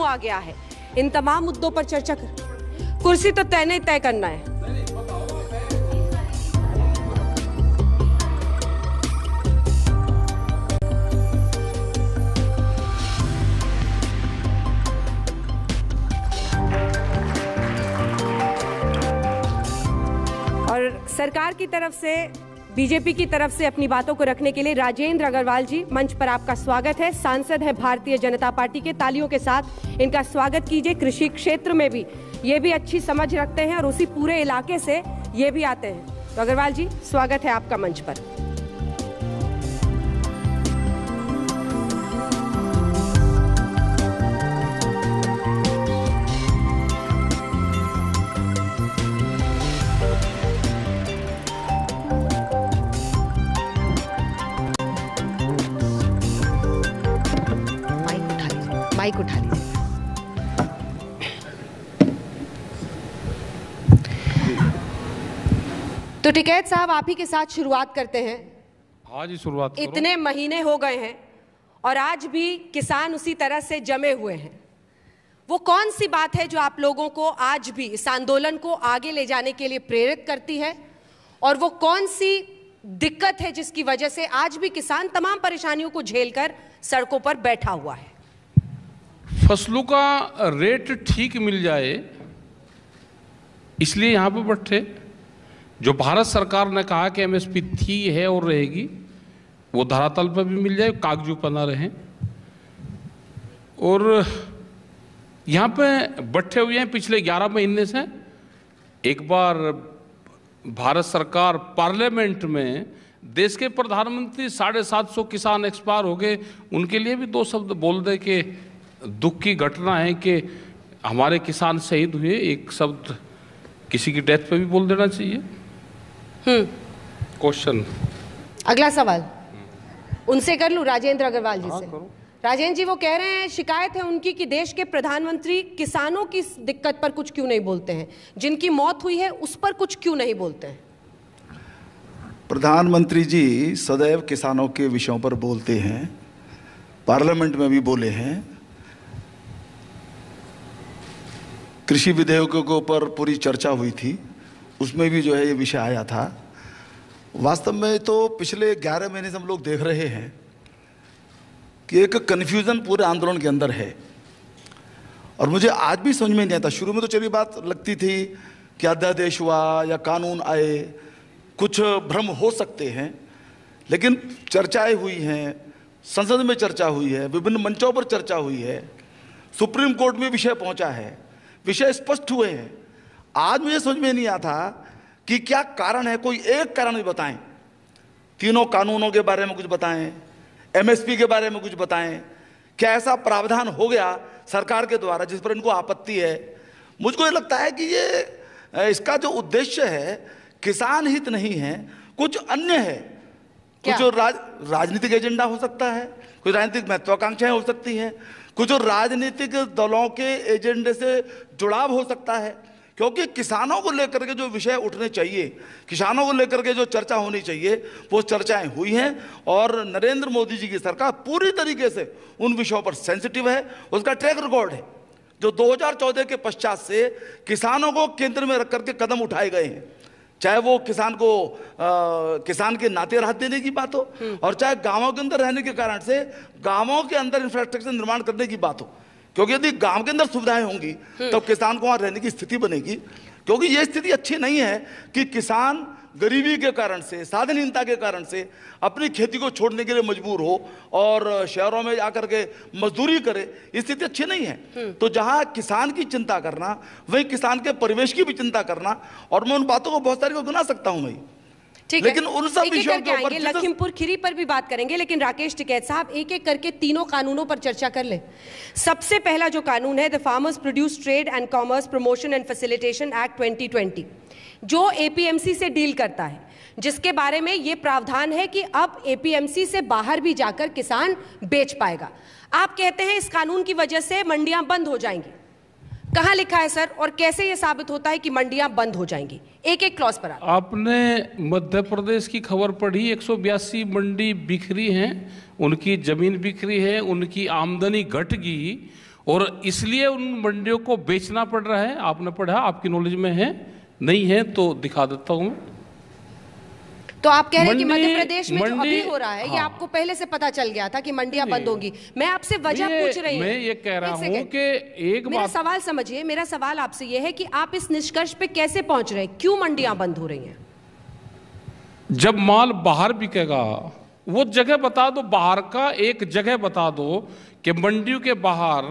आ गया है। इन तमाम मुद्दों पर चर्चा कुर्सी तो तय नहीं तय करना है। और सरकार की तरफ से, बीजेपी की तरफ से अपनी बातों को रखने के लिए राजेंद्र अग्रवाल जी, मंच पर आपका स्वागत है। सांसद है भारतीय जनता पार्टी के, तालियों के साथ इनका स्वागत कीजिए। कृषि क्षेत्र में भी ये भी अच्छी समझ रखते हैं और उसी पूरे इलाके से ये भी आते हैं। तो अग्रवाल जी, स्वागत है आपका मंच पर। माइक उठा लीजिए। तो टिकैत साहब, आप ही के साथ शुरुआत करते हैं। हाँ जी, शुरुआत करो। इतने महीने हो गए हैं और आज भी किसान उसी तरह से जमे हुए हैं। वो कौन सी बात है जो आप लोगों को आज भी इस आंदोलन को आगे ले जाने के लिए प्रेरित करती है, और वो कौन सी दिक्कत है जिसकी वजह से आज भी किसान तमाम परेशानियों को झेलकर सड़कों पर बैठा हुआ है? फसलों का रेट ठीक मिल जाए, इसलिए यहाँ पे बैठे। जो भारत सरकार ने कहा कि एमएसपी थी, है और रहेगी, वो धरातल पर भी मिल जाए, कागजू पना रहे। और यहाँ पे बैठे हुए हैं पिछले 11 महीने से। एक बार भारत सरकार पार्लियामेंट में देश के प्रधानमंत्री 750 किसान एक्सपायर हो गए, उनके लिए भी 2 शब्द बोल दे कि दुख की घटना है कि हमारे किसान शहीद हुए। एक शब्द किसी की डेथ पे भी बोल देना चाहिए। क्वेश्चन, अगला सवाल उनसे कर लूं, राजेंद्र अग्रवाल जी से। करो। राजेंद्र जी, वो कह रहे हैं, शिकायत है उनकी कि देश के प्रधानमंत्री किसानों की दिक्कत पर कुछ क्यों नहीं बोलते हैं, जिनकी मौत हुई है उस पर कुछ क्यों नहीं बोलते हैं? प्रधानमंत्री जी सदैव किसानों के विषयों पर बोलते हैं, पार्लियामेंट में भी बोले हैं। कृषि विधेयकों के ऊपर पूरी चर्चा हुई थी, उसमें भी जो है ये विषय आया था। वास्तव में तो पिछले 11 महीने से हम लोग देख रहे हैं कि एक कन्फ्यूज़न पूरे आंदोलन के अंदर है, और मुझे आज भी समझ में नहीं आता। शुरू में तो चलिए बात लगती थी कि अध्यादेश हुआ या कानून आए, कुछ भ्रम हो सकते हैं, लेकिन चर्चाएं हुई हैं, संसद में चर्चा हुई है, विभिन्न मंचों पर चर्चा हुई है, सुप्रीम कोर्ट में विषय पहुंचा है, विषय स्पष्ट हुए हैं। आज मुझे समझ में नहीं आता कि क्या कारण है, कोई एक कारण भी बताएं। तीनों कानूनों के बारे में कुछ बताएं, एमएसपी के बारे में कुछ बताएं। क्या ऐसा प्रावधान हो गया सरकार के द्वारा जिस पर इनको आपत्ति है? मुझको ये लगता है कि ये इसका जो उद्देश्य है किसान हित नहीं है, कुछ अन्य है। कुछ राजनीतिक एजेंडा हो सकता है, कुछ राजनीतिक महत्वाकांक्षाएं हो सकती हैं, कुछ राजनीतिक दलों के एजेंडे से जुड़ाव हो सकता है। क्योंकि किसानों को लेकर के जो विषय उठने चाहिए, किसानों को लेकर के जो चर्चा होनी चाहिए, वो चर्चाएं हुई हैं। और नरेंद्र मोदी जी की सरकार पूरी तरीके से उन विषयों पर सेंसिटिव है। उसका ट्रैक रिकॉर्ड है जो 2014 के पश्चात से किसानों को केंद्र में रख करके कदम उठाए गए हैं, चाहे वो किसान को किसान के नाते राहत देने की बात हो, और चाहे गांवों के अंदर रहने के कारण से गांवों के अंदर इंफ्रास्ट्रक्चर निर्माण करने की बात हो। क्योंकि यदि गांव के अंदर सुविधाएं होंगी तब किसान को वहां रहने की स्थिति बनेगी। क्योंकि ये स्थिति अच्छी नहीं है कि किसान गरीबी के कारण से, साधनहीनता के कारण से अपनी खेती को छोड़ने के लिए मजबूर हो और शहरों में आकर के मजदूरी करे। स्थिति अच्छी नहीं है। तो जहां किसान की चिंता करना, वहीं किसान के परिवेश की भी चिंता करना, और मैं उन बातों को बहुत सारी को गिना सकता हूं मैं, लेकिन उन सब विषयों के ऊपर लखीमपुर खीरी पर भी बात करेंगे। लेकिन राकेश टिकैत साहब, एक एक करके तीनों कानूनों पर चर्चा कर ले। सबसे पहला जो कानून है, the farmers produce trade and commerce promotion and facilitation act 2020, जो एपीएमसी से डील करता है, जिसके बारे में ये प्रावधान है कि अब एपीएमसी से बाहर भी जाकर किसान बेच पाएगा। आप कहते हैं इस कानून की वजह से मंडियां बंद हो जाएंगी। कहां लिखा है सर, और कैसे ये साबित होता है कि मंडियां बंद हो जाएंगी? एक एक क्लॉज पर आपने मध्य प्रदेश की खबर पढ़ी, 182 मंडी बिखरी हैं, उनकी जमीन बिखरी है, उनकी आमदनी घट गई, और इसलिए उन मंडियों को बेचना पड़ रहा है। आपने पढ़ा, आपकी नॉलेज में है, नहीं है तो दिखा देता हूं। तो आप कह रहे हैं कि मध्य प्रदेश में जो मंडी, अभी हो रहा है, ये आपको पहले से पता चल गया था कि मंडियां बंद होंगी। मैं आपसे वजह पूछ रही हूँ। मैं ये कह रहा हूं कि एक मेरा बात, सवाल समझिए, मेरा सवाल आपसे ये है कि आप इस निष्कर्ष पे कैसे पहुंच रहे हैं, क्यों मंडियां बंद हो रही हैं? जब माल बाहर बिकेगा वो जगह बता दो, बाहर का एक जगह बता दो कि मंडियों के बाहर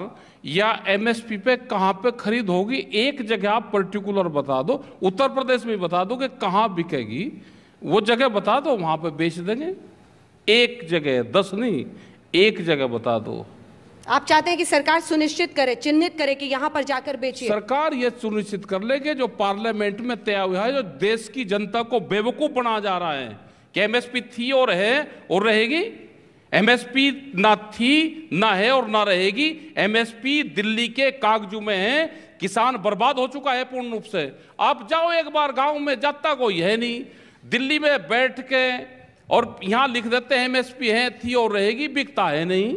या एमएसपी पे कहां पे खरीद होगी। एक जगह आप पर्टिकुलर बता दो, उत्तर प्रदेश में बता दो कि कहां बिकेगी, वो जगह बता दो, वहां पे बेच देंगे। एक जगह, 10 नहीं, एक जगह बता दो। आप चाहते हैं कि सरकार सुनिश्चित करे, चिन्हित करे कि यहां पर जाकर बेचिए। सरकार ये सुनिश्चित कर ले कि जो पार्लियामेंट में तय हुआ है, जो देश की जनता को बेवकूफ बनाया जा रहा है कि एमएसपी थी और है और रहेगी। एमएसपी ना थी, ना है और ना रहेगी। एमएसपी दिल्ली के कागजों में है। किसान बर्बाद हो चुका है पूर्ण रूप से। आप जाओ एक बार गांव में, जाता कोई है नहीं। दिल्ली में बैठ के और यहां लिख देते हैं एमएसपी है, थी और रहेगी, बिकता है नहीं।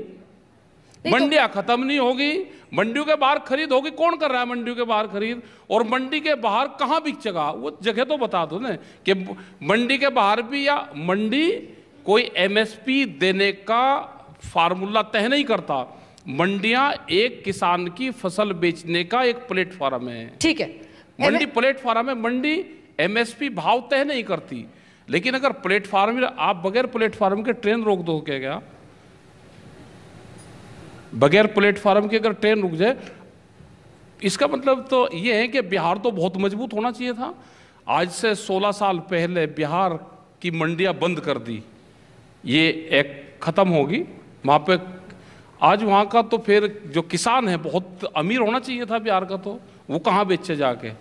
मंडियां खत्म नहीं होगी, मंडियों के बाहर खरीद होगी। कौन कर रहा है मंडियों के बाहर खरीद? और मंडी के बाहर कहां बिकेगा वो जगह तो बता दो ना, कि मंडी के बाहर भी, या मंडी कोई एमएसपी देने का फार्मूला तय नहीं करता। मंडियां एक किसान की फसल बेचने का एक प्लेटफॉर्म है। ठीक है, मंडी प्लेटफॉर्म है। मंडी एमएसपी भाव तय नहीं करती। लेकिन अगर प्लेटफॉर्म, आप बगैर प्लेटफॉर्म के ट्रेन रोक दो क्या? बगैर प्लेटफॉर्म के अगर ट्रेन रुक जाए, इसका मतलब तो यह है कि बिहार तो बहुत मजबूत होना चाहिए था। आज से 16 साल पहले बिहार की मंडियां बंद कर दी, ये एक खत्म होगी वहां पे। आज वहां का तो फिर जो किसान है बहुत अमीर होना चाहिए था बिहार का, तो वो कहां बेचे जाके?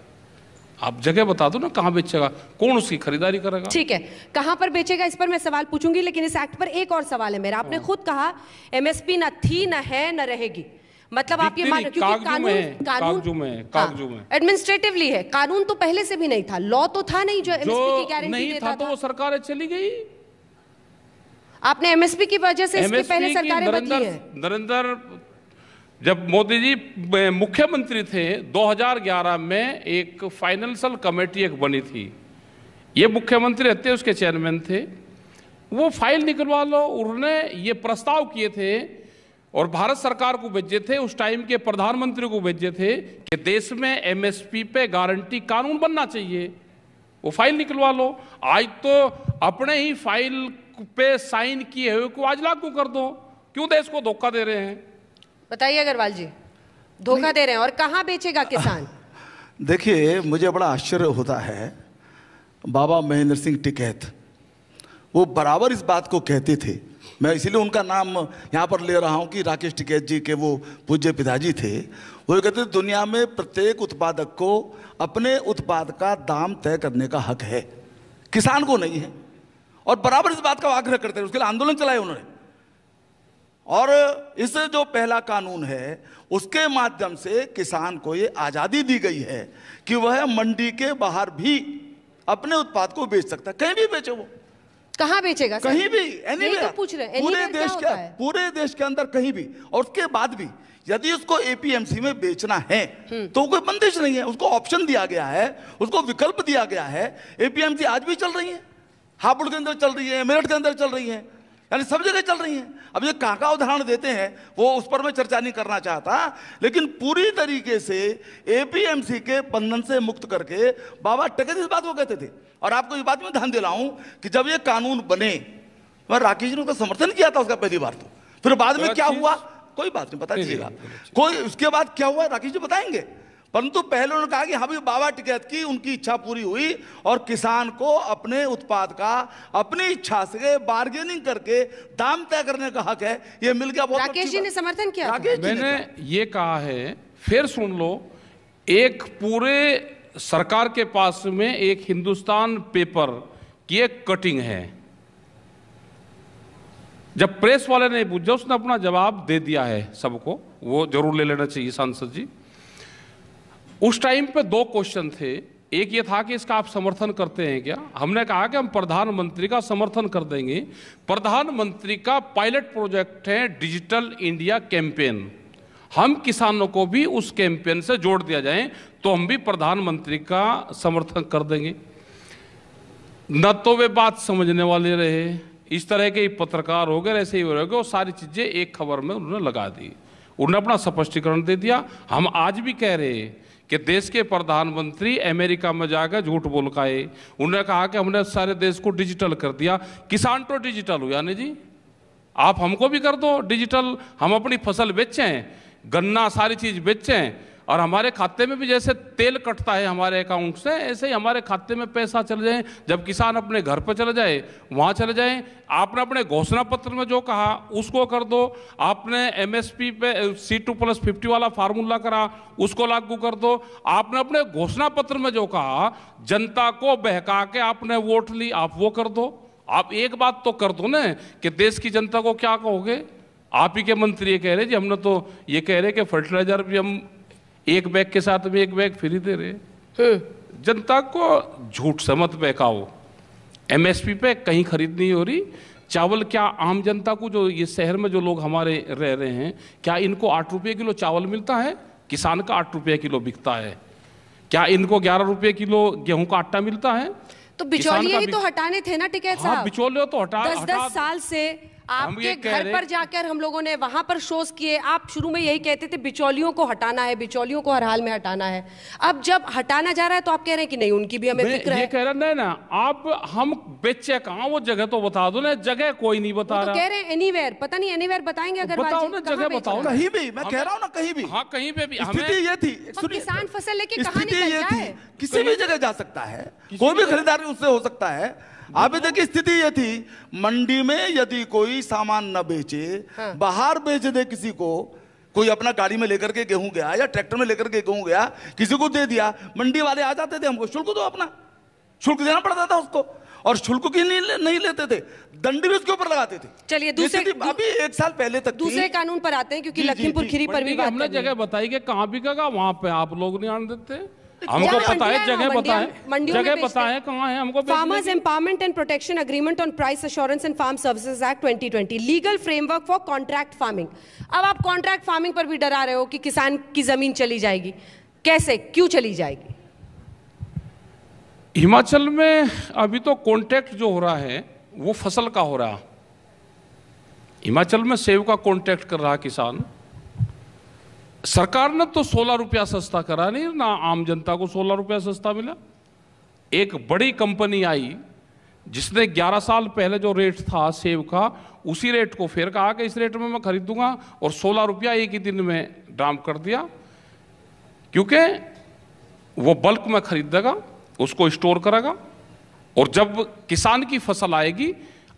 आप जगह बता दो ना, कहां बेचेगा, कौन उसकी खरीदारी करेगा? ठीक है, कहां पर बेचेगा इस पर मैं सवाल पूछूंगी, लेकिन इस एक्ट पर एक और सवाल है मेरा। आपने खुद कहा एमएसपी ना थी, ना है, ना रहेगी। मतलब आप ये मान रहे, क्योंकि कानून एडमिनिस्ट्रेटिवली है, कानून तो पहले से भी नहीं था, लॉ तो था नहीं जो एमएसपी की गारंटी देता था। तो वो सरकारें चली गई। आपने एमएसपी की वजह से इसके पहले सरकारें बदली है। नरेंद्र, जब मोदी जी मुख्यमंत्री थे 2011 में एक फाइनेंशियल कमेटी एक बनी थी, ये मुख्यमंत्री रहते उसके चेयरमैन थे। वो फाइल निकलवा लो, उन्होंने ये प्रस्ताव किए थे और भारत सरकार को भेजे थे, उस टाइम के प्रधानमंत्री को भेजे थे कि देश में एमएसपी पे गारंटी कानून बनना चाहिए। वो फाइल निकलवा लो। आज तो अपने ही फाइल पे साइन किए हुए को आज लागू कर दो। क्यों देश को धोखा दे रहे हैं? बताइए अग्रवाल जी, धोखा दे रहे हैं और कहां बेचेगा किसान? देखिए, मुझे बड़ा आश्चर्य होता है। बाबा महेंद्र सिंह टिकैत, वो बराबर इस बात को कहते थे। मैं इसीलिए उनका नाम यहाँ पर ले रहा हूँ कि राकेश टिकैत जी के वो पूज्य पिताजी थे। वो कहते थे दुनिया में प्रत्येक उत्पादक को अपने उत्पाद का दाम तय करने का हक है, किसान को नहीं है। और बराबर इस बात का आग्रह करते हैं, उसके लिए आंदोलन चलाए उन्होंने। और इस जो पहला कानून है उसके माध्यम से किसान को ये आज़ादी दी गई है कि वह मंडी के बाहर भी अपने उत्पाद को बेच सकता है। कहीं भी बेचे, वो कहां बेचेगा? कहीं भी, एनीवेयर, तो पूछ रहे हैं, पूरे देश के अंदर कहीं भी। और उसके बाद भी यदि उसको एपीएमसी में बेचना है तो कोई बंदिश नहीं है, उसको ऑप्शन दिया गया है, उसको विकल्प दिया गया है। एपीएमसी आज भी चल रही है, हापुड़ के अंदर चल रही है, मेरठ के अंदर चल रही है, यानी सब जगह चल रही हैं। अब ये कहाँ का उदाहरण देते हैं वो उस पर मैं चर्चा नहीं करना चाहता, लेकिन पूरी तरीके से एपीएमसी के बंधन से मुक्त करके बाबा टिकैत इस बात को कहते थे। और आपको इस बात में ध्यान दिलाऊं कि जब ये कानून बने, मैं राकेश जी ने उसका समर्थन किया था उसका पहली बार, तो फिर बाद में क्या हुआ कोई बात नहीं, बता दीजिएगा। कोई उसके बाद क्या हुआ राकेश जी बताएंगे। परंतु पहले उन्होंने कहा कि हाँ भी बाबा टिकैत की उनकी इच्छा पूरी हुई और किसान को अपने उत्पाद का अपनी इच्छा से बार्गेनिंग करके दाम तय करने का हक है, ये मिल गया। बहुत राकेश जी ने समर्थन किया। मैंने ये कहा है, फिर सुन लो, एक पूरे सरकार के पास में एक हिंदुस्तान पेपर की एक कटिंग है। जब प्रेस वाले ने पूछा, उसने अपना जवाब दे दिया है सबको, वो जरूर ले लेना चाहिए सांसद जी। उस टाइम पे 2 क्वेश्चन थे। एक ये था कि इसका आप समर्थन करते हैं क्या? हमने कहा कि हम प्रधानमंत्री का समर्थन कर देंगे। प्रधानमंत्री का पायलट प्रोजेक्ट है डिजिटल इंडिया कैंपेन। हम किसानों को भी उस कैंपेन से जोड़ दिया जाए तो हम भी प्रधानमंत्री का समर्थन कर देंगे। न तो वे बात समझने वाले रहे, इस तरह के पत्रकार हो गए, ऐसे ही हो गए, वो सारी चीजें एक खबर में उन्होंने लगा दी, उन्होंने अपना स्पष्टीकरण दे दिया। हम आज भी कह रहे हैं कि देश के प्रधानमंत्री अमेरिका में जाकर झूठ बोल के आए, उन्होंने कहा कि हमने सारे देश को डिजिटल कर दिया। किसान तो डिजिटल हुआ नहीं जी, आप हमको भी कर दो डिजिटल, हम अपनी फसल बेचें, गन्ना सारी चीज बेचें, और हमारे खाते में भी जैसे तेल कटता है हमारे अकाउंट से, ऐसे ही हमारे खाते में पैसा चले जाए। जब किसान अपने घर पर चले जाए वहाँ चले जाए। आपने अपने घोषणा पत्र में जो कहा उसको कर दो, आपने एमएसपी पे C2+50 वाला फार्मूला करा उसको लागू कर दो, आपने अपने घोषणा पत्र में जो कहा जनता को बहका के आपने वोट ली, आप वो कर दो। आप एक बात तो कर दो ना कि देश की जनता को क्या कहोगे। आप ही के मंत्री ये कह रहे जी, हमने तो ये कह रहे कि फर्टिलाइजर भी हम एक बैग के साथ में एक बैग फ्री दे रहे। जनता को झूठ से मत बहकाओ। एमएसपी पे कहीं खरीद नहीं हो रही। चावल क्या आम जनता को, जो ये शहर में जो लोग हमारे रह रहे हैं, क्या इनको 8 रुपये किलो चावल मिलता है? किसान का 8 रुपये किलो बिकता है। क्या इनको 11 रुपये किलो गेहूं का आटा मिलता है? तो बिचौलिए ही तो हटाने थे ना टिकैत साहब। हाँ, बिचौलिए तो 10 साल से आपके घर पर जाकर हम लोगों ने वहां पर शोज किए। आप शुरू में यही कहते थे बिचौलियों को हटाना है, बिचौलियों को हर हाल में हटाना है। अब जब हटाना जा रहा है तो आप कह रहे हैं कि नहीं, उनकी भी हमें फिक्र है। ये कह रहे नहीं ना, आप हम बेचे कहाँ, वो जगह तो बता दो ना। जगह कोई नहीं बता रहा। कह रहे हैं एनीवेयर, पता नहीं एनीवेयर बताएंगे अगर बताओ ना, जगह बताओ। कहीं भी, मैं कह रहा हूँ ना, कहीं भी। हाँ, कहीं पे भी स्थिति ये थी। किसान फसल लेके कहाँ निकल जाए? किसी भी जगह जा सकता है, कोई भी खरीदारी उससे हो सकता है। आप देखिए स्थिति ये थी, मंडी में यदि कोई सामान न बेचे, बाहर बेच दे किसी को, कोई अपना गाड़ी में लेकर के गेहूं गया या ट्रैक्टर में लेकर के गेहूं गया, किसी को दे दिया, मंडी वाले आ जाते थे, हमको शुल्क दो, अपना शुल्क देना पड़ता था उसको, और शुल्क की नहीं लेते थे, दंड भी उसके ऊपर लगाते थे। चलिए दूसरे, अभी 1 साल पहले तक दूसरे कानून पर आते हैं, क्योंकि लखीमपुर खीरी पर भी हमने जगह बताई कि कहाँ बिकेगा, वहां पे आप लोग नहीं आने देते। हमको पता है, जगह बताएं, जगह बताएं कहाँ है हमको। Farmers empowerment and protection agreement on price assurance and farm services act 2020, legal framework for contract farming. अब आप कॉन्ट्रैक्ट फार्मिंग पर भी डरा रहे हो कि किसान की जमीन चली जाएगी। कैसे, क्यों चली जाएगी? हिमाचल में अभी तो कॉन्ट्रैक्ट जो हो रहा है वो फसल का हो रहा। हिमाचल में सेब का कॉन्ट्रैक्ट कर रहा किसान। सरकार ने तो 16 रुपया सस्ता करा नहीं ना, आम जनता को 16 रुपया सस्ता मिला। एक बड़ी कंपनी आई जिसने 11 साल पहले जो रेट था सेब का, उसी रेट को फिर कहा कि इस रेट में मैं खरीदूंगा, और 16 रुपया एक ही दिन में ड्राम कर दिया, क्योंकि वो बल्क में खरीदेगा, उसको स्टोर करेगा, और जब किसान की फसल आएगी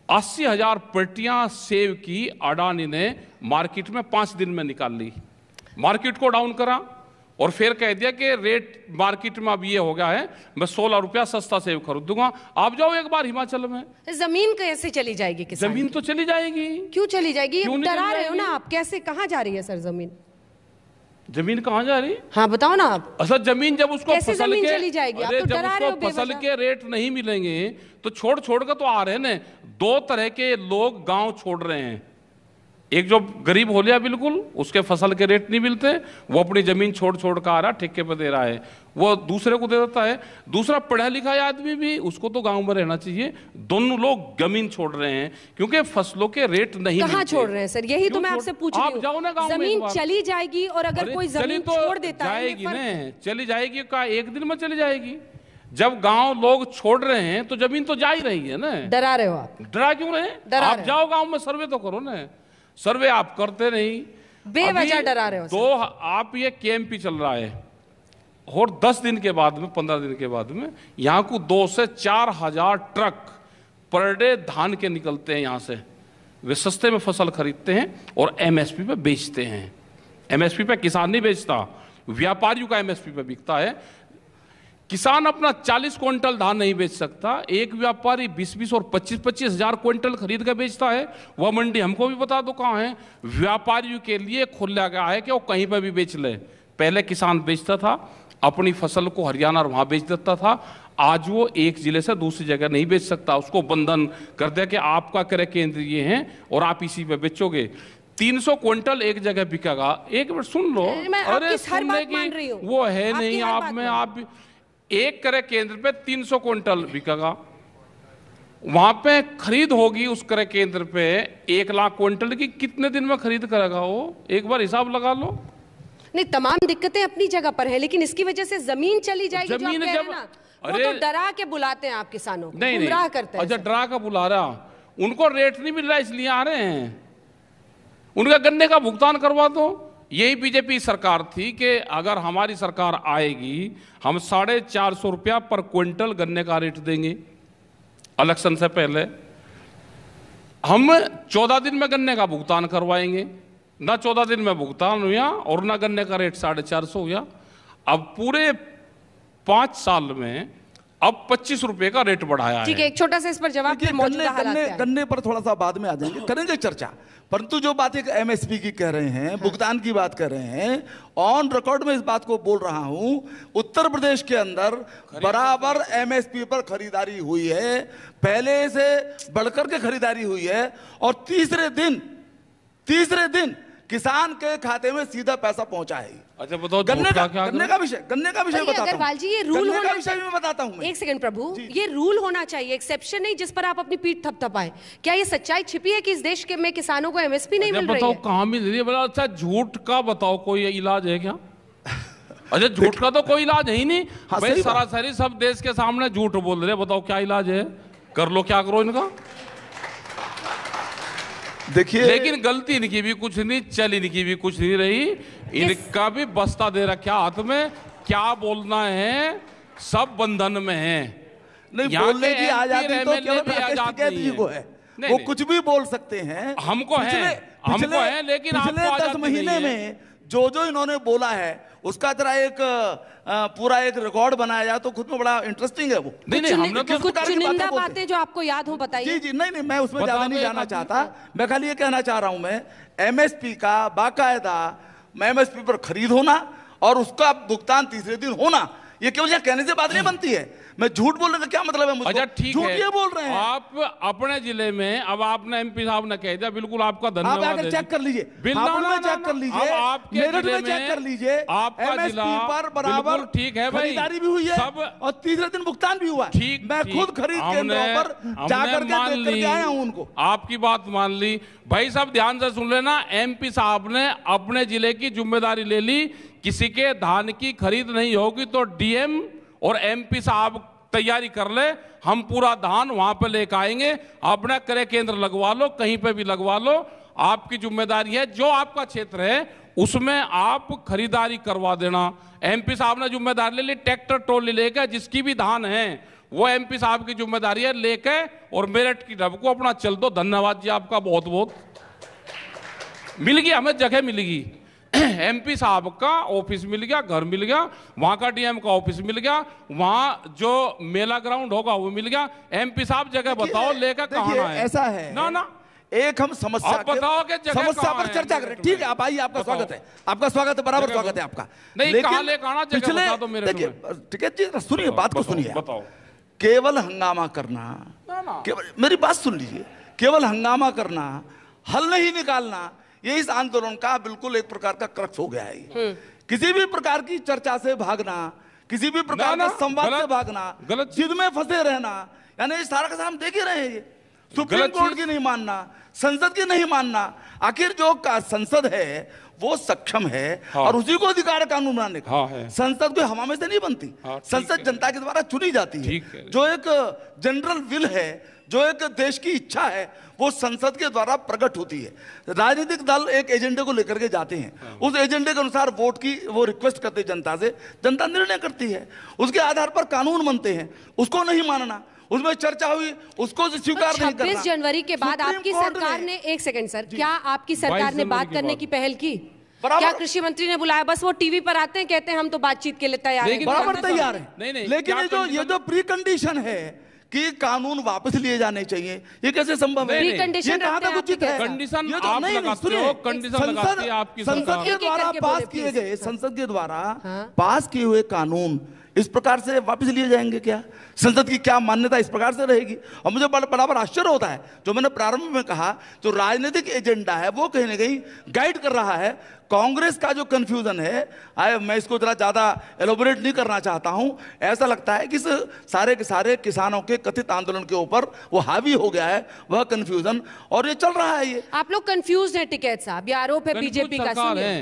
80,000 पेटियां सेब की अडानी ने मार्केट में 5 दिन में निकाल ली। मार्केट को डाउन करा और फिर कह दिया कि रेट मार्केट में अब ये हो गया है, मैं 16 रुपया सस्ता सेब खरीदूंगा। आप जाओ एक बार हिमाचल में। जमीन कैसे चली जाएगी किसान? जमीन तो चली जाएगी। क्यों चली जाएगी? डरा रहे हो ना आप। कैसे, कहाँ जा रही है सर जमीन? जमीन कहाँ जा रही? हाँ बताओ ना आप। असल जमीन जब उसको फसल जमीन के, चली जाएगी? आप तो जब डरा रहे हो उसको फसल के रेट नहीं मिलेंगे तो छोड़ कर तो आ रहे हैं ना। 2 तरह के लोग गांव छोड़ रहे हैं। एक जो गरीब हो लिया बिल्कुल, उसके फसल के रेट नहीं मिलते, वो अपनी जमीन छोड़ कर आ रहा, ठेके पे दे रहा है, वो दूसरे को दे देता है। दूसरा पढ़ा लिखा आदमी भी, उसको तो गांव में रहना चाहिए। दोनों लोग जमीन छोड़ रहे हैं क्योंकि फसलों के रेट नहीं मिलते। कहाँ छोड़ रहे हैं सर? यही तो मैं आपसे पूछ रही हूँ। आप जाओ ना गांव में। जमीन चली जाएगी, और अगर कोई जमीन छोड़ देता है, जाएगी ना, चली जाएगी का एक दिन में चली जाएगी। जब गांव लोग छोड़ रहे हैं तो जमीन तो जा ही रही है ना। डरा रहे हो आप? डरा क्यों रहे? आप जाओ गांव में, सर्वे तो करो ना। सर्वे आप करते नहीं, बेवजह डरा रहे हो। तो आप ये केएमपी चल रहा है, और 10 दिन के बाद में, 15 दिन के बाद में यहाँ को 2 से 4 हजार ट्रक पर डे धान के निकलते हैं यहाँ से। वे सस्ते में फसल खरीदते हैं और एमएसपी पे बेचते हैं। एमएसपी पे किसान नहीं बेचता, व्यापारियों का एमएसपी पे बिकता है। किसान अपना 40 क्विंटल धान नहीं बेच सकता, एक व्यापारी 20-20 और 25-25 हजार क्विंटल खरीद कर बेचता है। वह मंडी हमको भी बता दो कहाँ है। व्यापारियों के लिए खुला गया है कि वो कहीं पर भी बेच ले। पहले किसान बेचता था अपनी फसल को हरियाणा और वहां बेच देता था। आज वो एक जिले से दूसरी जगह नहीं बेच सकता, उसको बंधन कर दिया कि आपका क्रय केंद्र ये है और आप इसी पे बेचोगे। 300 क्विंटल एक जगह बिकेगा। एक मिनट सुन लो। अरे सुनने की वो है नहीं। आप एक क्रय केंद्र पे 300 क्विंटल बिकेगा, वहां पे खरीद होगी उस क्रय केंद्र पे 1 लाख क्विंटल की। कितने दिन में खरीद करेगा वो? एक बार हिसाब लगा लो। नहीं, तमाम दिक्कतें अपनी जगह पर है, लेकिन इसकी वजह से जमीन चली जाएगी। जमीन जो आप कह रहे हैं ना, वो तो डरा के बुलाते हैं आप किसानों को, गुमराह करते हैं। अच्छा, डरा के बुला रहा, उनको रेट नहीं मिल रहा इसलिए आ रहे हैं। उनका गन्ने का भुगतान करवा दो। यही बीजेपी सरकार थी कि अगर हमारी सरकार आएगी हम 450 रुपया पर क्विंटल गन्ने का रेट देंगे। इलेक्शन से पहले हम 14 दिन में गन्ने का भुगतान करवाएंगे। ना 14 दिन में भुगतान हुआ और ना गन्ने का रेट 450 हो गया। अब पूरे 5 साल में अब 25 रुपए का रेट बढ़ाया है। ठीक है, एक छोटा सा इस पर जवाब। गन्ने पर थोड़ा सा बाद में आ जाएंगे, करेंगे चर्चा। परंतु जो बात एक एमएसपी की कह रहे हैं, भुगतान की बात कर रहे हैं, ऑन रिकॉर्ड में इस बात को बोल रहा हूं, उत्तर प्रदेश के अंदर बराबर एमएसपी पर खरीदारी हुई है, पहले से बढ़कर के खरीदारी हुई है। और तीसरे दिन किसान के खाते में सीधा पैसा पहुंचा है। अच्छा बताओ, गन्ने का विषय बताता हूं। ये रूल होना चाहिए, मैं बताता हूं। एक सेकंड प्रभु, ये रूल होना चाहिए, एक्सेप्शन नहीं जिस पर आप अपनी पीठ थपथपाएं। क्या ये सच्चाई छिपी है कि इस देश के में किसानों को एमएसपी नहीं मिल रही है? बताओ कहां मिल रही है? अच्छा, झूठ का बताओ, कोई इलाज है क्या? अच्छा, झूठ का तो कोई इलाज है ही नहीं भाई। सरासरी सब देश के सामने झूठ बोल रहे, बताओ क्या इलाज है? कर लो, क्या करो इनका। देखिए, लेकिन गलती इनकी भी कुछ नहीं, चल इनकी भी कुछ नहीं रही। इनका भी बस्ता दे रखा हाथ में, क्या बोलना है सब बंधन में है। नहीं, बोलने की आजादी तो केवल राकेश टिकैत जी को है। वो कुछ भी बोल सकते हैं, हमको है, लेकिन पिछले 10 महीने में जो इन्होंने बोला है उसका जरा एक पूरा एक रिकॉर्ड बनाया जाए तो खुद में बड़ा इंटरेस्टिंग है। वो नहीं, हमने तो कुछ चुनिंदा बातें जो आपको याद हो बताइए। जी, नहीं, मैं उसमें ज्यादा नहीं जाना चाहता। मैं खाली ये कहना चाह रहा हूं, मैं एमएसपी का बाकायदा एमएसपी पर खरीद होना और उसका भुगतान तीसरे दिन होना, ये केवल यहाँ कहने से बात नहीं बनती है। मैं झूठ बोलने का क्या मतलब है मुझको? अच्छा ठीक है, ये बोल रहे हैं आप अपने जिले में। अब आपने एमपी साहब ने कह दिया, बिल्कुल आपका धन्यवाद। आप चेक कर लीजिए, चेक कर लीजिए, मेरठ में चेक कर लीजिए, आपका जिला पर बराबर ठीक है भाई, खरीदारी भी हुई है सब, और तीसरे दिन भुगतान भी हुआ। ठीक, मैं खुद खरीद केंद्रों पर जाकर के देख करके आया हूं उनको। आपकी बात मान ली भाई साहब, ध्यान से सुन लेना। एमपी साहब ने अपने जिले की जिम्मेदारी ले ली, किसी के धान की खरीद नहीं होगी तो डीएम और एमपी साहब तैयारी कर ले, हम पूरा धान वहां पे लेकर आएंगे। अपना क्रय केंद्र लगवा लो, कहीं पे भी लगवा लो, आपकी जिम्मेदारी है। जो आपका क्षेत्र है उसमें आप खरीदारी करवा देना। एमपी साहब ने जिम्मेदारी ले ली, ट्रैक्टर ट्रॉली लेकर जिसकी भी धान है वो एमपी साहब की जिम्मेदारी है, लेके और मेरठ की ढब को अपना चल दो। धन्यवाद जी आपका बहुत बहुत। मिल गई हमें जगह, मिलेगी एमपी साहब का ऑफिस मिल गया, घर मिल गया, वहां का डीएम का ऑफिस मिल गया, वहां जो मेला ग्राउंड होगा वो मिल गया। एमपी साहब जगह बताओ, लेकर कहां है? ऐसा है ना एक हम समस्या बताओ कि समस्या पर चर्चा करें। ठीक है, आप आइए, आपका स्वागत है, आपका स्वागत है, बराबर स्वागत है आपका। नहीं, कहां लेकर आना जगह बता दो मेरे को। टिकैत जी सुनिए, बात को सुनिए। बताओ, केवल हंगामा करना, मेरी बात सुन लीजिए, केवल हंगामा करना, हल नहीं निकालना, ये इस आंदोलन का बिल्कुल एक प्रकार का क्रक्स हो गया है। किसी भी प्रकार की चर्चा से भागना, किसी भी प्रकार का संवाद से भागना, जिद में फंसे रहना, यानी सारा का सारा हम देख ही रहे हैं। सुप्रीम कोर्ट की नहीं मानना, संसद की नहीं मानना। आखिर जो संसद है वो सक्षम है, हाँ, और उसी को अधिकार कानून बनाने का। हाँ, संसद कोई हवा में से नहीं बनती। हाँ, संसद जनता के द्वारा चुनी जाती है। जो एक जनरल विल है, जो एक देश की इच्छा है, वो संसद के द्वारा प्रकट होती है। राजनीतिक दल एक एजेंडे को लेकर के जाते हैं, उस एजेंडे के अनुसार वोट की वो रिक्वेस्ट करते हैं जनता से, जनता निर्णय करती है, उसके आधार पर कानून बनते हैं। उसको नहीं मानना, उसमें चर्चा हुई, उसको स्वीकार नहीं करना। 26 जनवरी के बाद आपकी सरकार ने, एक सेकंड सर, क्या आपकी सरकार ने बात करने की पहल की? क्या कृषि मंत्री ने बुलाया? बस वो टीवी पर आते हैं, कहते हैं हम तो बातचीत के लिए तैयार हैं। बराबर तैयार है, लेकिन ये जो प्री कंडीशन है कि कानून वापस लिए जाने चाहिए, ये कैसे संभव है? कंडीशन कहां तक उचित है? कंडीशन आप लगाते हो, कंडीशन लगाती है आपकी संसद के द्वारा पास किए गए, संसद के द्वारा पास किए हुए कानून इस प्रकार से वापस लिए जाएंगे क्या? संसद की क्या मान्यता इस प्रकार से रहेगी? और मुझे बराबर आश्चर्य होता है, जो मैंने प्रारंभ में कहा, जो राजनीतिक एजेंडा है वो कहीं ना कहीं गाइड कर रहा है कांग्रेस का जो कंफ्यूजन है। मैं इसको जरा ज्यादा एलोबोरेट नहीं करना चाहता हूं। ऐसा लगता है कि सारे के सारे किसानों के कथित आंदोलन के ऊपर वो हावी हो गया है, वह कंफ्यूजन, और ये चल रहा है। ये आप लोग कंफ्यूज हैं टिकैत साहब, ये आरोप है बीजेपी का। सुनिए,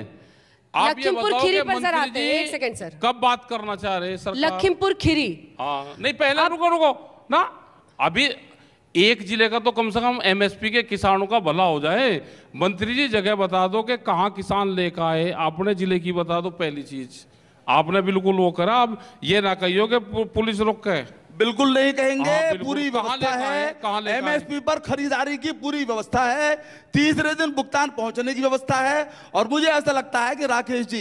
लखीमपुर खीरी पर जरा आते हैं। एक सेकंड सर, कब बात करना चाह रहे हैं सरकार? लखीमपुर खीरी। हाँ, नहीं पहले रुको ना, अभी एक जिले का तो कम से कम एमएसपी के किसानों का भला हो जाए। मंत्री जी जगह बता दो कि कहाँ किसान लेकर आए, अपने जिले की बता दो। पहली चीज आपने बिल्कुल वो करा, अब ये ना कहियो कि पुलिस रोक के। बिल्कुल नहीं कहेंगे। बिल्कुल। पूरी व्यवस्था है, एमएसपी पर खरीदारी की पूरी व्यवस्था है, तीसरे दिन भुगतान पहुंचने की व्यवस्था है। और मुझे ऐसा लगता है कि राकेश जी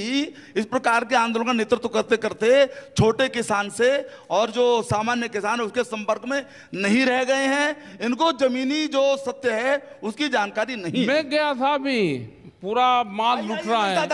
इस प्रकार के आंदोलन का नेतृत्व करते करते छोटे किसान से और जो सामान्य किसान है उसके संपर्क में नहीं रह गए हैं। इनको जमीनी जो सत्य है उसकी जानकारी नहीं। मैं गया था अभी, पूरा माल लूट रहा है।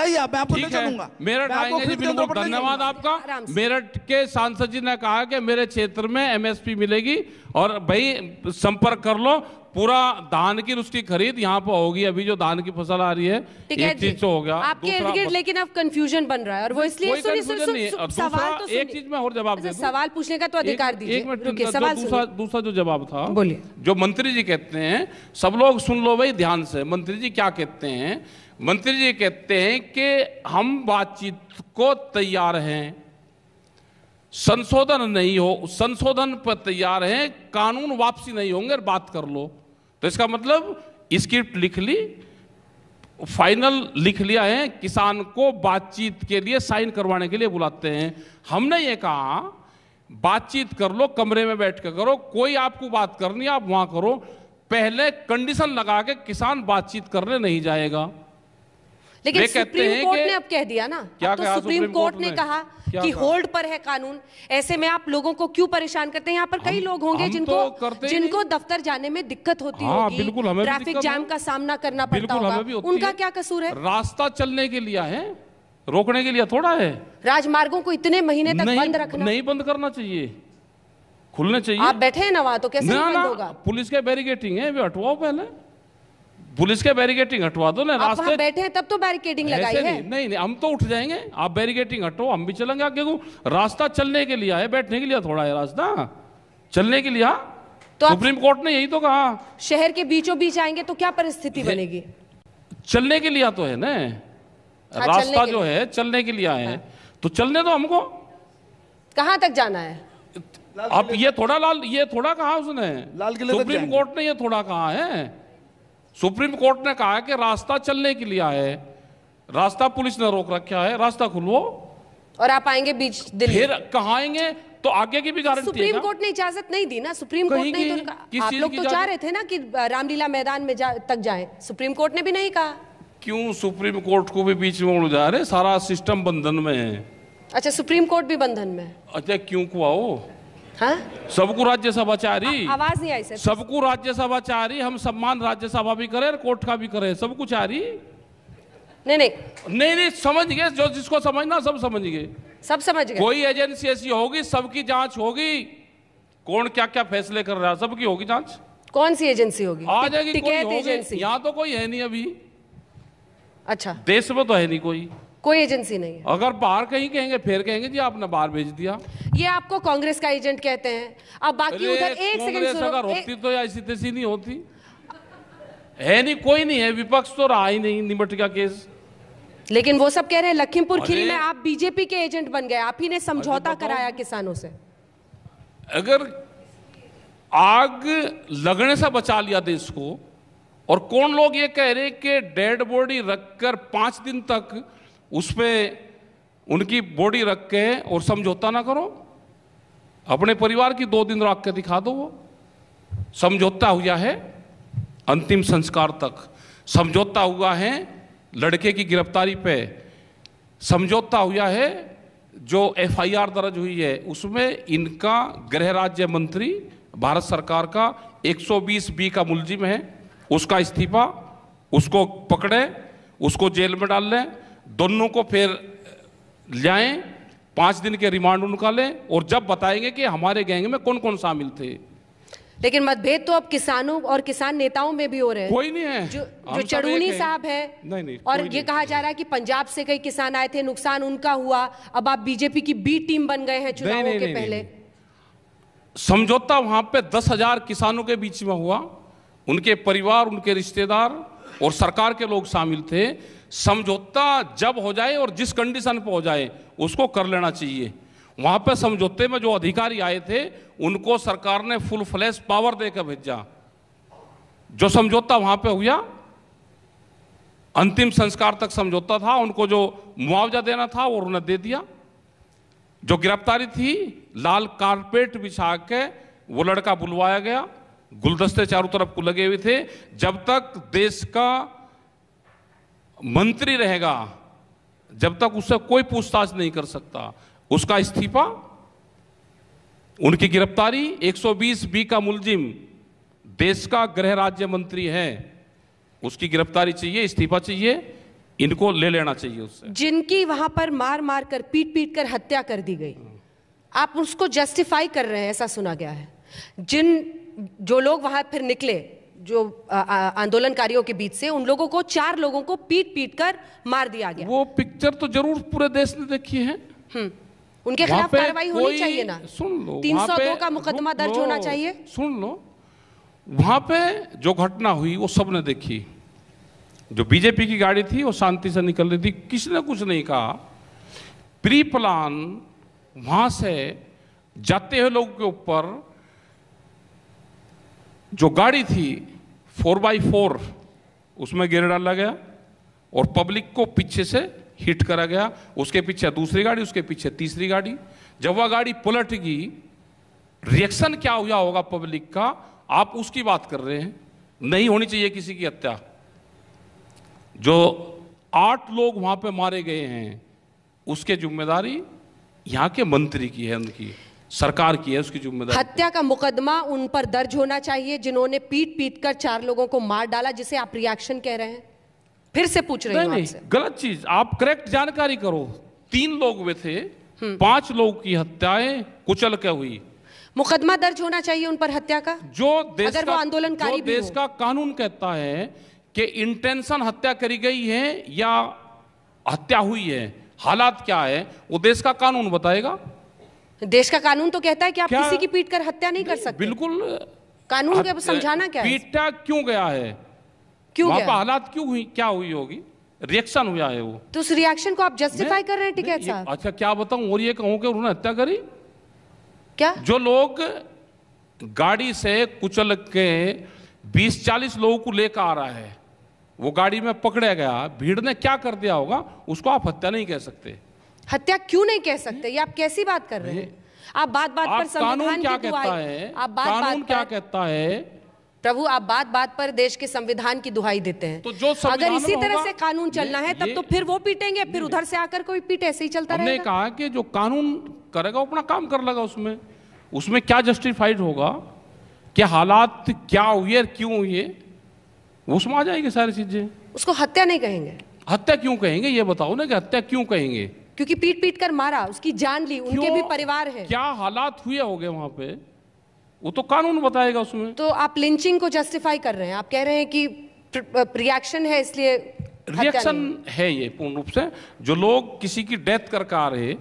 ठीक है, मेरठ आएंगे जी, बिल्कुल धन्यवाद आपका। मेरठ के सांसद जी ने कहा कि मेरे क्षेत्र में एमएसपी मिलेगी और भाई संपर्क कर लो, पूरा धान की उसकी खरीद यहाँ पर होगी। अभी जो धान की फसल आ रही है, एक चीज तो हो गया आपके इर्द गिर्द, लेकिन अब कंफ्यूजन बन रहा है और वो इसलिए सवाल तो एक चीज में और जवाब दे दूं। सवाल पूछने का तो अधिकार दीजिए। एक मिनट, दूसरा जो जवाब था, बोलिए। जो मंत्री जी कहते हैं, सब लोग सुन लो भाई ध्यान से। मंत्री जी क्या कहते हैं? मंत्री जी कहते हैं कि हम बातचीत को तैयार हैं, संशोधन नहीं हो, संशोधन पर तैयार हैं, कानून वापसी नहीं होंगे, बात कर लो। तो इसका मतलब स्क्रिप्ट लिख ली, फाइनल लिख लिया है, किसान को बातचीत के लिए साइन करवाने के लिए बुलाते हैं। हमने ये कहा बातचीत कर लो, कमरे में बैठ कर करो, कोई आपको बात करनी आप वहां करो, पहले कंडीशन लगा के किसान बातचीत करने नहीं जाएगा। लेकिन सुप्रीम कोर्ट ने अब कह दिया ना, क्या तो सुप्रीम कोर्ट ने कहा कि होल्ड पर है कानून। ऐसे में आप लोगों को क्यों परेशान करते हैं? यहाँ पर कई लोग होंगे जिनको दफ्तर जाने में दिक्कत होती होगी, ट्रैफिक जाम का सामना करना पड़ता होगा, उनका क्या कसूर है? रास्ता चलने के लिए है, रोकने के लिए थोड़ा है। राजमार्गों को इतने महीने तक बंद रखना नहीं, बंद करना चाहिए, खुलने चाहिए। आप बैठे हैं ना वहां, तो कैसे बंद होगा? पुलिस के बैरिकेटिंग है, वे हटवाओ पहले, पुलिस के बैरिकेटिंग हटवा दो ना। रास्ते बैठे हैं तब तो बैरिकेडिंग लगाई है। नहीं, हम तो उठ जाएंगे, आप बैरिकेटिंग हटो, हम भी चलेंगे आगे को। रास्ता चलने के लिए है, बैठने के लिए थोड़ा है रास्ता, चलने के लिए। तो सुप्रीम कोर्ट ने यही तो कहा। शहर के बीचों बीच आएंगे तो क्या परिस्थिति बनेगी? चलने के लिए तो है ना, रास्ता जो है चलने के लिए है, तो चलने दो हमको। कहां तक जाना है? अब ये थोड़ा कहा उसने, सुप्रीम कोर्ट ने ये थोड़ा कहा है। सुप्रीम कोर्ट ने कहा कि रास्ता चलने के लिए है, रास्ता पुलिस ने रोक रखा है, रास्ता खुलवो। और आप आएंगे बीच दिल्ली, फिर कहाँ आएंगे? तो आगे की भी गारंटी है। सुप्रीम कोर्ट ने इजाजत नहीं दी ना, सुप्रीम कोर्ट ने तो आप लोग तो चाह रहे थे ना कि रामलीला मैदान में तक जाएं, सुप्रीम कोर्ट ने भी नहीं कहा। क्यों सुप्रीम कोर्ट को भी बीच में उलझा रहे? सारा सिस्टम बंधन में है। अच्छा, सुप्रीम कोर्ट भी बंधन में? अच्छा, क्यों कुआओ? हाँ? सबको राज्यसभा चाह रही, आवाज नहीं आई सर। सबको राज्यसभा चाह रही, हम सम्मान राज्यसभा भी करें, कोर्ट का भी करें, सब कुछ चाह रही। नहीं, समझ गए, जो जिसको समझना सब समझ गए, सब समझ गए। कोई एजेंसी ऐसी होगी, सबकी जांच होगी, कौन क्या क्या फैसले कर रहा है, सबकी होगी जांच। कौन सी एजेंसी होगी? आ जाएगी कोई एजेंसी। यहाँ तो कोई है नहीं अभी। अच्छा, देश में तो है नहीं कोई एजेंसी नहीं है। अगर बाहर कहीं कहेंगे, फिर कहेंगे जी आपने बाहर भेज दिया। ये आपको कांग्रेस का एजेंट कहते हैं। अब बाकी उधर एक सेकंड सुनो, रोकती तो ऐसी तैसी नहीं होती है, नहीं कोई नहीं है, विपक्ष तो रहा ही नहीं, निमट का केस। लेकिन वो सब कह रहे हैं लखीमपुर खीरी में आप बीजेपी के एजेंट बन गए, आप ही ने समझौता कराया किसानों से। अगर आग लगने से बचा लिया देश को, और कौन लोग ये कह रहे कि डेड बॉडी रखकर 5 दिन तक उस पे उनकी बॉडी रख के और समझौता ना करो? अपने परिवार की 2 दिन रख के दिखा दो। वो समझौता हुआ है अंतिम संस्कार तक, समझौता हुआ है लड़के की गिरफ्तारी पे, समझौता हुआ है जो FIR दर्ज हुई है उसमें इनका गृह राज्य मंत्री भारत सरकार का 120B का मुलजिम है, उसका इस्तीफा, उसको पकड़े, उसको जेल में डाल लें, दोनों को फिर लाएं, 5 दिन के रिमांड उनका लें और जब बताएंगे कि हमारे गैंग में कौन कौन शामिल थे। लेकिन मतभेद तो अब किसानों और किसान नेताओं में भी हो रहे हैं। कोई नहीं है, जो चढ़ूनी साहब है, नहीं, और ये कहा जा रहा है कि पंजाब से कई किसान आए थे, नुकसान उनका हुआ, अब आप बीजेपी की बी टीम बन गए हैं चुनावों के पहले। समझौता वहां पे 10,000 किसानों के बीच में हुआ, उनके परिवार, उनके रिश्तेदार और सरकार के लोग शामिल थे। समझौता जब हो जाए और जिस कंडीशन पे हो जाए उसको कर लेना चाहिए। वहां पे समझौते में जो अधिकारी आए थे उनको सरकार ने फुल फ्लैश पावर देकर भेजा। जो समझौता वहां पे हुआ, अंतिम संस्कार तक समझौता था, उनको जो मुआवजा देना था वो उन्होंने दे दिया। जो गिरफ्तारी थी, लाल कारपेट बिछा के वो लड़का बुलवाया गया, गुलदस्ते चारों तरफ को लगे हुए थे। जब तक देश का मंत्री रहेगा, जब तक उससे कोई पूछताछ नहीं कर सकता, उसका इस्तीफा, उनकी गिरफ्तारी। 120B का मुलजिम देश का गृह राज्य मंत्री है, उसकी गिरफ्तारी चाहिए, इस्तीफा चाहिए, इनको ले लेना चाहिए उससे। जिनकी वहां पर मार मार कर, पीट पीट कर हत्या कर दी गई, आप उसको जस्टिफाई कर रहे हैं, ऐसा सुना गया है। जो लोग वहां फिर निकले, जो आंदोलनकारियों के बीच से, उन लोगों को, 4 लोगों को पीट पीट कर मार दिया गया। वो पिक्चर तो जरूर पूरे देश ने देखी है। उनके खिलाफ कार्रवाई होनी चाहिए ना? सुन लो, 302 का मुकदमा दर्ज होना चाहिए। सुन लो, वहां पे जो घटना हुई वो सबने देखी। जो बीजेपी की गाड़ी थी वो शांति से निकल रही थी, किसी ने कुछ नहीं कहा। प्री प्लान वहां से जाते हुए लोगों के ऊपर जो गाड़ी थी 4x4, उसमें गिर डाला गया और पब्लिक को पीछे से हिट करा गया। उसके पीछे दूसरी गाड़ी, उसके पीछे तीसरी गाड़ी। जब वह गाड़ी पलट गई, रिएक्शन क्या हुआ होगा पब्लिक का, आप उसकी बात कर रहे हैं। नहीं होनी चाहिए किसी की हत्या। जो 8 लोग वहां पे मारे गए हैं, उसके जिम्मेदारी यहां के मंत्री की है, उनकी सरकार की है, उसकी जिम्मेदारी। हत्या का मुकदमा उन पर दर्ज होना चाहिए जिन्होंने पीट पीट कर 4 लोगों को मार डाला, जिसे आप रिएक्शन कह रहे हैं। फिर से पूछ रही हूं आपसे। गलत चीज, आप करेक्ट जानकारी करो। 3 लोग वे थे, 5 लोग की हत्याएं कुचल के हुई। मुकदमा दर्ज होना चाहिए उन पर हत्या का, जो देश अगर वो आंदोलनकारी भी देश का कानून कहता है कि इंटेंशन हत्या करी गई है या हत्या हुई है, हालात क्या है, वो देश का कानून बताएगा। देश का कानून तो कहता है कि आप किसी की पीट कर हत्या नहीं कर सकते। बिल्कुल, कानून को समझाना क्या है? पीटा क्यों गया है, क्यों वहां गया? पर हालात क्यों हुई, क्या हुई होगी, रिएक्शन हुआ है वो। तो उस रिएक्शन को आप जस्टिफाई कर रहे हैं टिकैत साहब? अच्छा, क्या बताऊं और ये कहूं कि उन्होंने हत्या करी? क्या जो लोग गाड़ी से कुचल के 20-40 लोगों को लेकर आ रहा है, वो गाड़ी में पकड़ा गया, भीड़ ने क्या कर दिया होगा, उसको आप हत्या नहीं कह सकते। हत्या क्यों नहीं कह सकते? ये आप कैसी बात कर रहे हैं? आप बात बात पर संविधान क्या की कहता दुहाई, है, आप बात कानून बात क्या पर, कहता है प्रभु आप बात बात पर देश के संविधान की दुहाई देते हैं। तो जो अगर इसी में तरह होगा, से कानून चलना है तब तो फिर वो पीटेंगे, फिर उधर से आकर कोई पीटे, ऐसे ही चलता हमने रहेगा। कहा कि जो कानून करेगा वो अपना काम कर लेगा। उसमें क्या जस्टिफाइड होगा, क्या हालात क्या हुए, क्यों हुए, उसमें आ जाएगी सारी चीजें। उसको हत्या नहीं कहेंगे। हत्या क्यों कहेंगे, ये बताओ ना कि हत्या क्यों कहेंगे? क्योंकि पीट पीट कर मारा, उसकी जान ली, उनके भी परिवार है। क्या हालात हुए होंगे वहां पे, वो तो कानून बताएगा उसमें। तो आप लिंचिंग को जस्टिफाई कर रहे हैं, आप कह रहे हैं कि रिएक्शन है इसलिए रिएक्शन है ये पूर्ण रूप से। जो लोग किसी की डेथ करके आ रहे,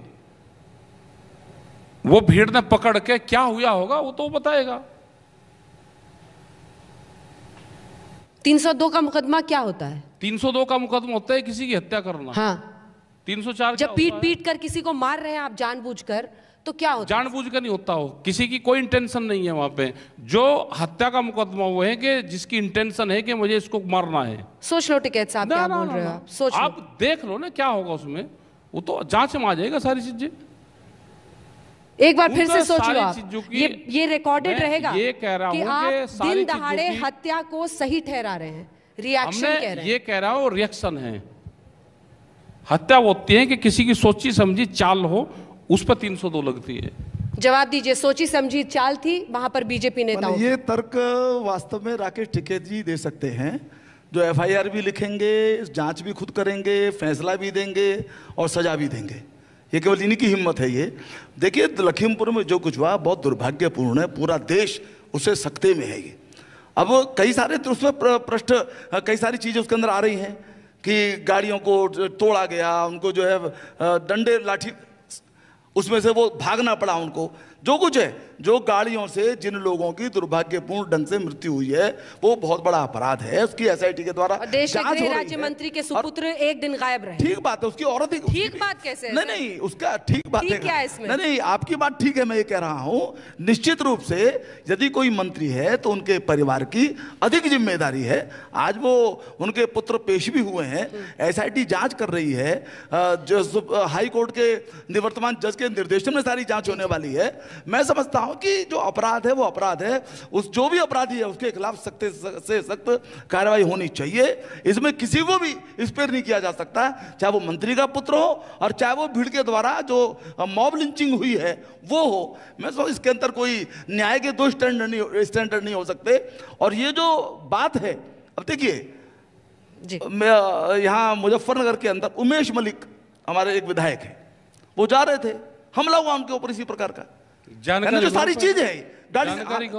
वो भीड़ ने पकड़ के क्या हुआ होगा वो तो बताएगा। 302 का मुकदमा क्या होता है? 302 का मुकदमा होता है किसी की हत्या करना। हाँ, 304 जब पीट पीट कर किसी को मार रहे हैं आप जानबूझकर, तो क्या होता है? जानबूझकर नहीं होता हो, किसी की कोई इंटेंशन नहीं है वहां पे। जो हत्या का मुकदमा वो है कि जिसकी इंटेंशन है कि मुझे इसको मारना है। सोच लो टिकैत साहब, क्या बोल रहे हो आप? सोच लो, आप देख लो ना क्या होगा उसमें, वो तो जांच में आ जाएगा सारी चीजें। एक बार फिर से सोच लो आप। ये रिकॉर्डेड रहेगा। ये कह रहा कि हूं आप कि सारी दिन दहाड़े हत्या को सही ठहरा रहे हैं, रिएक्शन कह रहे हैं। ये कह रहा हूं रिएक्शन है। हत्या वो होती है कि किसी की सोची समझी चाल हो, उस पर 302 लगती है। जवाब दीजिए, सोची समझी चाल थी वहां पर बीजेपी नेताओं? ये तर्क वास्तव में राकेश टिकैत जी दे सकते हैं, जो एफआईआर भी लिखेंगे, जांच भी खुद करेंगे, फैसला भी देंगे और सजा भी देंगे। ये केवल इन्हीं की हिम्मत है। ये देखिए लखीमपुर में जो कुछ हुआ बहुत दुर्भाग्यपूर्ण है, पूरा देश उससे सकते में है। ये अब कई सारे तो उसमें कई सारी चीज़ें उसके अंदर आ रही हैं कि गाड़ियों को तोड़ा गया, उनको जो है डंडे लाठी उसमें से वो भागना पड़ा उनको, जो कुछ है, जो गाड़ियों से जिन लोगों की दुर्भाग्यपूर्ण ढंग से मृत्यु हुई है वो बहुत बड़ा अपराध है। उसकी एसआईटी के द्वारा देश के गृह राज्य मंत्री के सुपुत्र एक दिन गायब रहे। ठीक बात है, उसकी औरत ही ठीक बात कैसे है? नहीं उसका ठीक बात है क्या है इसमें? नहीं आपकी बात ठीक है, मैं ये कह रहा हूं निश्चित रूप से यदि कोई मंत्री है तो उनके परिवार की अधिक जिम्मेदारी है। आज वो उनके पुत्र पेश भी हुए हैं, एसआईटी जांच कर रही है, जो हाई कोर्ट के निवर्तमान जज के निर्देशन में सारी जांच होने वाली है। मैं समझता हूं कि जो अपराध है वो अपराध है, उस जो भी अपराधी है उसके खिलाफ सख्त से सख्त कार्रवाई होनी चाहिए। इसमें किसी को भी स्पेयर नहीं किया जा सकता, चाहे वो मंत्री का पुत्र हो और चाहे वो भीड़ के द्वारा जो मॉब लिंचिंग हुई है वो हो। मैं समझ इसके अंदर कोई न्याय के दो स्टैंडर्ड नहीं हो सकते। और ये जो बात है, अब देखिए मैं यहाँ मुजफ्फरनगर के अंदर उमेश मलिक हमारे एक विधायक है, वो जा रहे थे, हमला हुआ उनके ऊपर इसी प्रकार का। जानकारी जो सारी चीज है गाड़ी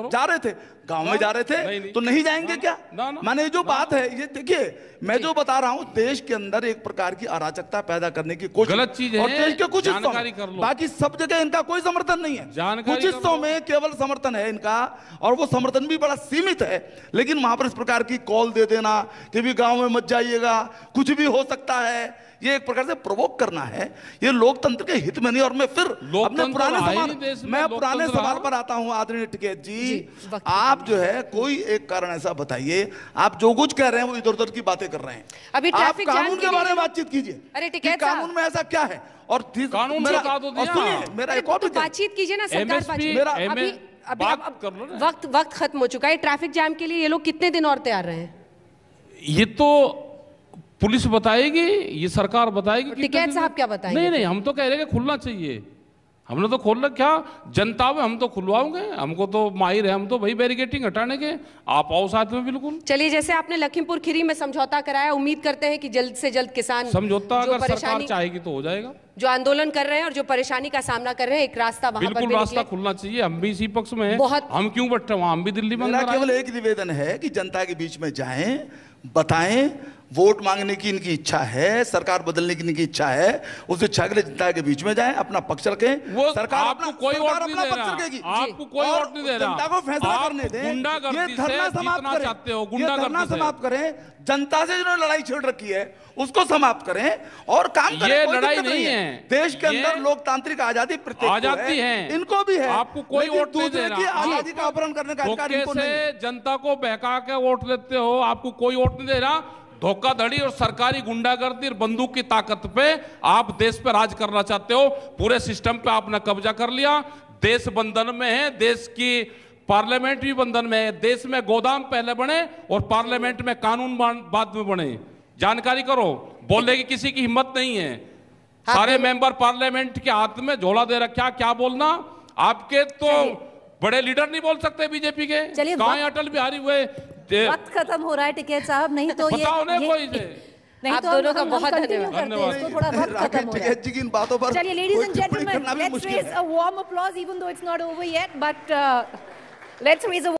जा रहे थे, गांव में जा रहे थे तो नहीं जाएंगे क्या? माने जो बात है ये देखिए, मैं जो बता रहा हूं देश के अंदर एक प्रकार की अराजकता पैदा करने की कोशिश, गलत चीज है। और देश के कुछ हिस्सों, बाकी सब जगह इनका कोई समर्थन नहीं है, कुछ हिस्सों में केवल समर्थन है इनका, और वो समर्थन भी बड़ा सीमित है। लेकिन वहां पर इस प्रकार की कॉल दे देना कि भी गांव में मत जाइएगा, कुछ भी हो सकता है, ये एक प्रकार से प्रोवोक करना है। ये लोकतंत्र के हित में नहीं। और मैं फिर अपने पुराने सवाल पर आता हूं आदरणीय टिकैत जी, आप जो है कोई एक कारण ऐसा बताइए, आप जो कुछ कह रहे हैं वो इधर उधर की बातें कर रहे हैं। अभी आप कानून के बारे में बातचीत कीजिए। अरे टिकैत कानून में ऐसा क्या है? और कानून मेरा एक और बातचीत कीजिए ना, सरकार वक्त खत्म हो चुका है। ट्रैफिक जाम के लिए ये लोग कितने दिन और तैयार रहे हैं? ये तो पुलिस बताएगी, ये सरकार बताएगी। टिकैत साहब क्या बताएंगे? नहीं हम तो कह रहे हैं कि खुलना चाहिए। हमने तो खोल रखा, जनता में हम तो खुलवाओगे, हमको तो माहिर है, हम तो भाई बैरिकेटिंग हटाने के, आप आओ साथ में। बिल्कुल चलिए, जैसे आपने लखीमपुर खीरी में समझौता कराया, उम्मीद करते हैं कि जल्द से जल्द किसान समझौता अगर सरकार चाहेगी तो हो जाएगा। जो आंदोलन कर रहे हैं और जो परेशानी का सामना कर रहे हैं, एक रास्ता वहां पर बिल्कुल रास्ता खुलना चाहिए। हम भी इसी पक्ष में हैं। हम क्यों बैठे वहां, हम भी दिल्ली में। मेरा केवल एक निवेदन है कि जनता के बीच में जाएं, बताएं, वोट मांगने की इनकी इच्छा है, सरकार बदलने की इनकी इच्छा है, उस इच्छा के लिए जनता के बीच में जाएं, अपना पक्ष रखें। वो सरकार आपको कोई वोट नहीं दे रहा, आपको कोई वोट नहीं दे रहा, जनता को फैसला करने दें। गुंडागर्दी से जीतना चाहते हो, गुंडागर्दी से समाप्त करें, जनता से जिन्होंने लड़ाई छेड़ रखी है उसको समाप्त करें और काम करें। ये लड़ाई नहीं है, देश के अंदर लोकतांत्रिक आजादी प्रत्येक आजादी है, इनको भी है। आपको कोई वोट नहीं दे रहा, आजादी का अपहरण करने का अधिकार इनको नहीं है। जनता को बहका के वोट लेते हो, आपको कोई वोट नहीं दे रहा। धोखाधड़ी और सरकारी गुंडागर्दी और बंदूक की ताकत पे आप देश पे राज करना चाहते हो। पूरे सिस्टम पे आपने कब्जा कर लिया। देश बंधन में है, देश की पार्लियामेंट भी बंधन में है। देश में गोदाम पहले बने और पार्लियामेंट में कानून बाद में बने। जानकारी करो, बोलने की किसी की हिम्मत नहीं है। सारे मेंबर पार्लियामेंट के हाथ में झोला दे रखा, क्या बोलना। आपके तो बड़े लीडर नहीं बोल सकते बीजेपी के। कहां अटल बिहारी हुए? वक्त खत्म हो रहा है टिकैत साहब, नहीं तो ये नहीं तो दोनों का बहुत धन्यवाद। थोड़ा वक्त खत्म हो रहा है जी की इन बातों पर। चलिए ladies and gentleman, let's raise a warm applause even though it's not over yet, but let's raise